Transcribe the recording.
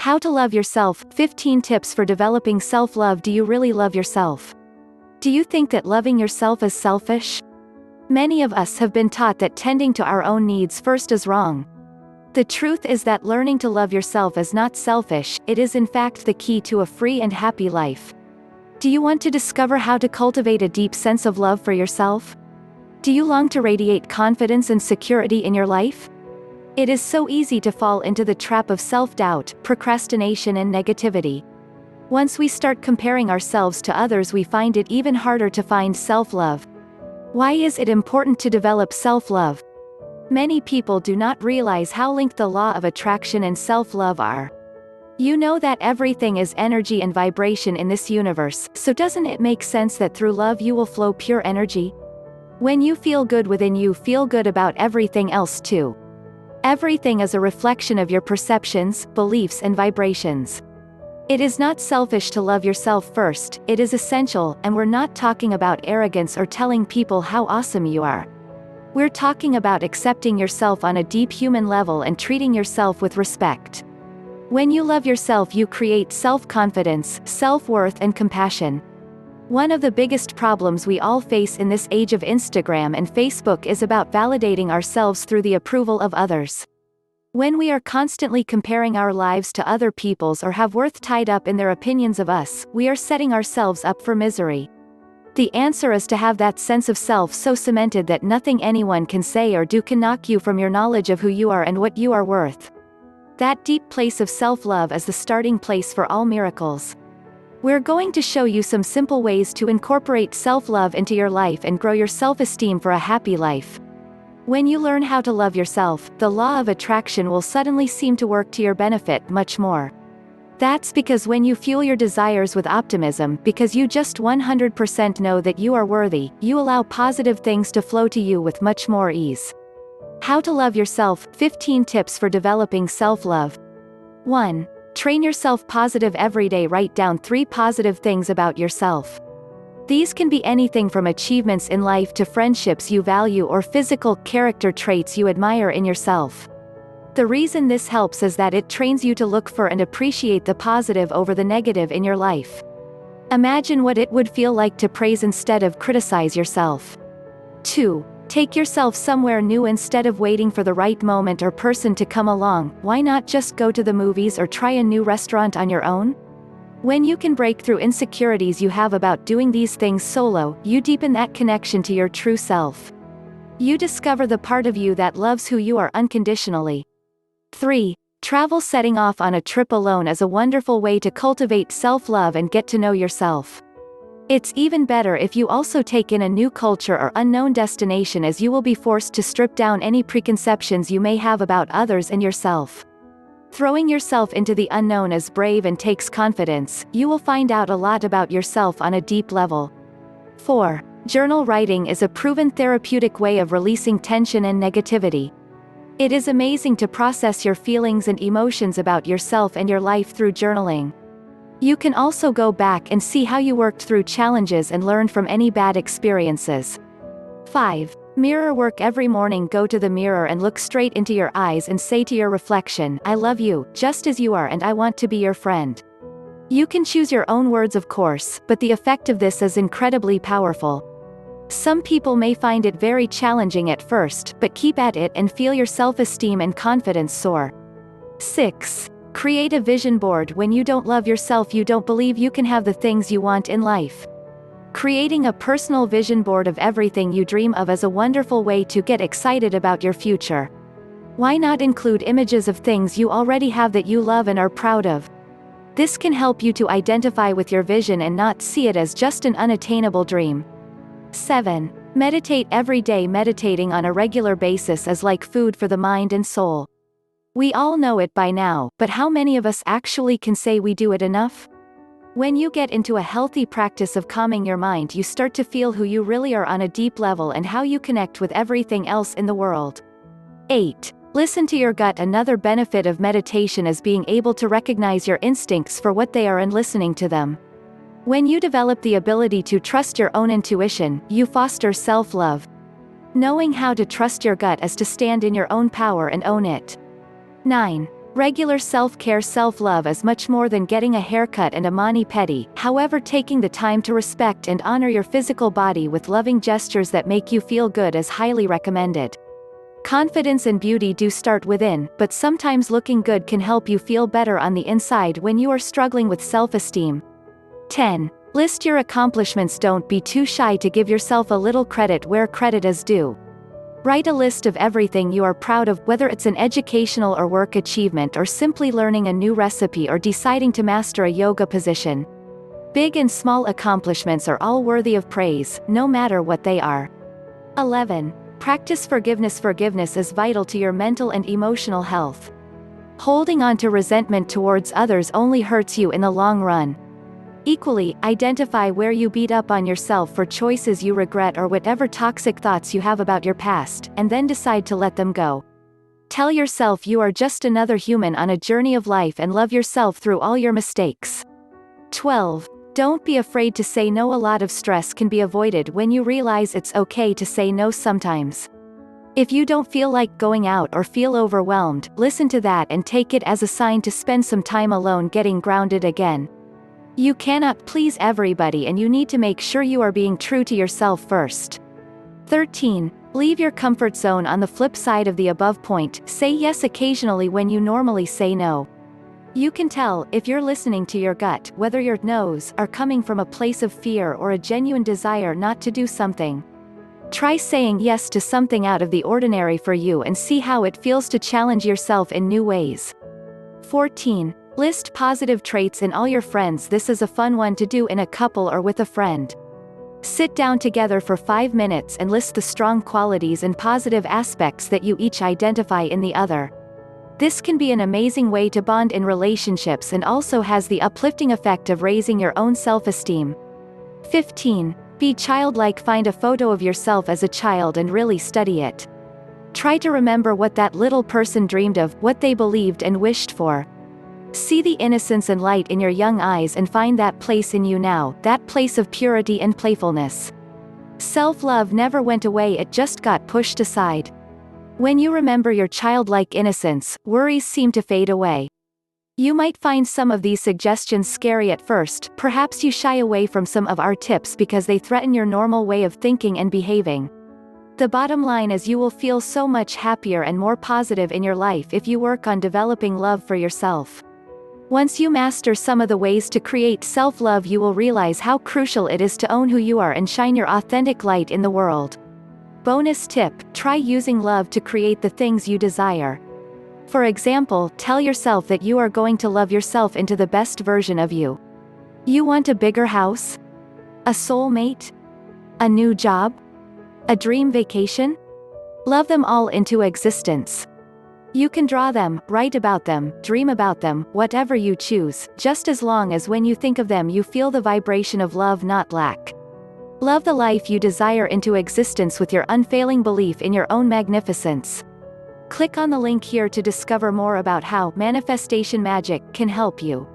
How to love yourself, 15 tips for developing self-love. Do you really love yourself? Do you think that loving yourself is selfish? Many of us have been taught that tending to our own needs first is wrong. The truth is that learning to love yourself is not selfish, it is in fact the key to a free and happy life. Do you want to discover how to cultivate a deep sense of love for yourself? Do you long to radiate confidence and security in your life? It is so easy to fall into the trap of self-doubt, procrastination and negativity. Once we start comparing ourselves to others, we find it even harder to find self-love. Why is it important to develop self-love? Many people do not realize how linked the law of attraction and self-love are. You know that everything is energy and vibration in this universe, so doesn't it make sense that through love you will flow pure energy? When you feel good within, you feel good about everything else too. Everything is a reflection of your perceptions, beliefs and vibrations. It is not selfish to love yourself first, it is essential, and we're not talking about arrogance or telling people how awesome you are. We're talking about accepting yourself on a deep human level and treating yourself with respect. When you love yourself, you create self-confidence, self-worth and compassion. One of the biggest problems we all face in this age of Instagram and Facebook is about validating ourselves through the approval of others. When we are constantly comparing our lives to other people's or have worth tied up in their opinions of us, we are setting ourselves up for misery. The answer is to have that sense of self so cemented that nothing anyone can say or do can knock you from your knowledge of who you are and what you are worth. That deep place of self-love is the starting place for all miracles. We're going to show you some simple ways to incorporate self-love into your life and grow your self-esteem for a happy life. When you learn how to love yourself, the law of attraction will suddenly seem to work to your benefit much more. That's because when you fuel your desires with optimism, because you just 100% know that you are worthy, you allow positive things to flow to you with much more ease. How to love yourself, 15 tips for developing self-love. 1. Train yourself positive every day. Write down 3 positive things about yourself. These can be anything from achievements in life to friendships you value or physical character traits you admire in yourself. The reason this helps is that it trains you to look for and appreciate the positive over the negative in your life. Imagine what it would feel like to praise instead of criticize yourself. 2. Take yourself somewhere new instead of waiting for the right moment or person to come along. Why not just go to the movies or try a new restaurant on your own? When you can break through insecurities you have about doing these things solo, you deepen that connection to your true self. You discover the part of you that loves who you are unconditionally. 3. Travel. Setting off on a trip alone is a wonderful way to cultivate self-love and get to know yourself. It's even better if you also take in a new culture or unknown destination, as you will be forced to strip down any preconceptions you may have about others and yourself. Throwing yourself into the unknown is brave and takes confidence. You will find out a lot about yourself on a deep level. 4. Journal. Writing is a proven therapeutic way of releasing tension and negativity. It is amazing to process your feelings and emotions about yourself and your life through journaling. You can also go back and see how you worked through challenges and learned from any bad experiences. 5. Mirror work. Every morning go to the mirror and look straight into your eyes and say to your reflection, "I love you, just as you are, and I want to be your friend." You can choose your own words, of course, but the effect of this is incredibly powerful. Some people may find it very challenging at first, but keep at it and feel your self-esteem and confidence soar. 6. Create a vision board. When you don't love yourself, you don't believe you can have the things you want in life. Creating a personal vision board of everything you dream of is a wonderful way to get excited about your future. Why not include images of things you already have that you love and are proud of? This can help you to identify with your vision and not see it as just an unattainable dream. 7. Meditate every day. Meditating on a regular basis is like food for the mind and soul. We all know it by now, but how many of us actually can say we do it enough? When you get into a healthy practice of calming your mind, you start to feel who you really are on a deep level and how you connect with everything else in the world. 8. Listen to your gut. Another benefit of meditation is being able to recognize your instincts for what they are and listening to them. When you develop the ability to trust your own intuition, you foster self-love. Knowing how to trust your gut is to stand in your own power and own it. 9. Regular self-care self-love is much more than getting a haircut and a mani-pedi, however taking the time to respect and honor your physical body with loving gestures that make you feel good is highly recommended. Confidence and beauty do start within, but sometimes looking good can help you feel better on the inside when you are struggling with self-esteem. 10. List your accomplishments. Don't be too shy to give yourself a little credit where credit is due. Write a list of everything you are proud of, whether it's an educational or work achievement or simply learning a new recipe or deciding to master a yoga position. Big and small accomplishments are all worthy of praise, no matter what they are. 11. Practice forgiveness. Forgiveness is vital to your mental and emotional health. Holding on to resentment towards others only hurts you in the long run. Equally, identify where you beat up on yourself for choices you regret or whatever toxic thoughts you have about your past, and then decide to let them go. Tell yourself you are just another human on a journey of life and love yourself through all your mistakes. 12. Don't be afraid to say no. A lot of stress can be avoided when you realize it's okay to say no sometimes. If you don't feel like going out or feel overwhelmed, listen to that and take it as a sign to spend some time alone getting grounded again. You cannot please everybody and you need to make sure you are being true to yourself first. 13. Leave your comfort zone. On the flip side of the above point, say yes occasionally when you normally say no. You can tell, if you're listening to your gut, whether your no's are coming from a place of fear or a genuine desire not to do something. Try saying yes to something out of the ordinary for you and see how it feels to challenge yourself in new ways. 14. List positive traits in all your friends. This is a fun one to do in a couple or with a friend. Sit down together for 5 minutes and list the strong qualities and positive aspects that you each identify in the other. This can be an amazing way to bond in relationships and also has the uplifting effect of raising your own self-esteem. 15. Be childlike. Find a photo of yourself as a child and really study it. Try to remember what that little person dreamed of, what they believed and wished for. See the innocence and light in your young eyes and find that place in you now, that place of purity and playfulness. Self-love never went away, it just got pushed aside. When you remember your childlike innocence, worries seem to fade away. You might find some of these suggestions scary at first. Perhaps you shy away from some of our tips because they threaten your normal way of thinking and behaving. The bottom line is you will feel so much happier and more positive in your life if you work on developing love for yourself. Once you master some of the ways to create self-love, you will realize how crucial it is to own who you are and shine your authentic light in the world. Bonus tip: try using love to create the things you desire. For example, tell yourself that you are going to love yourself into the best version of you. You want a bigger house? A soulmate? A new job? A dream vacation? Love them all into existence. You can draw them, write about them, dream about them, whatever you choose, just as long as when you think of them you feel the vibration of love, not lack. Love the life you desire into existence with your unfailing belief in your own magnificence. Click on the link here to discover more about how manifestation magic can help you.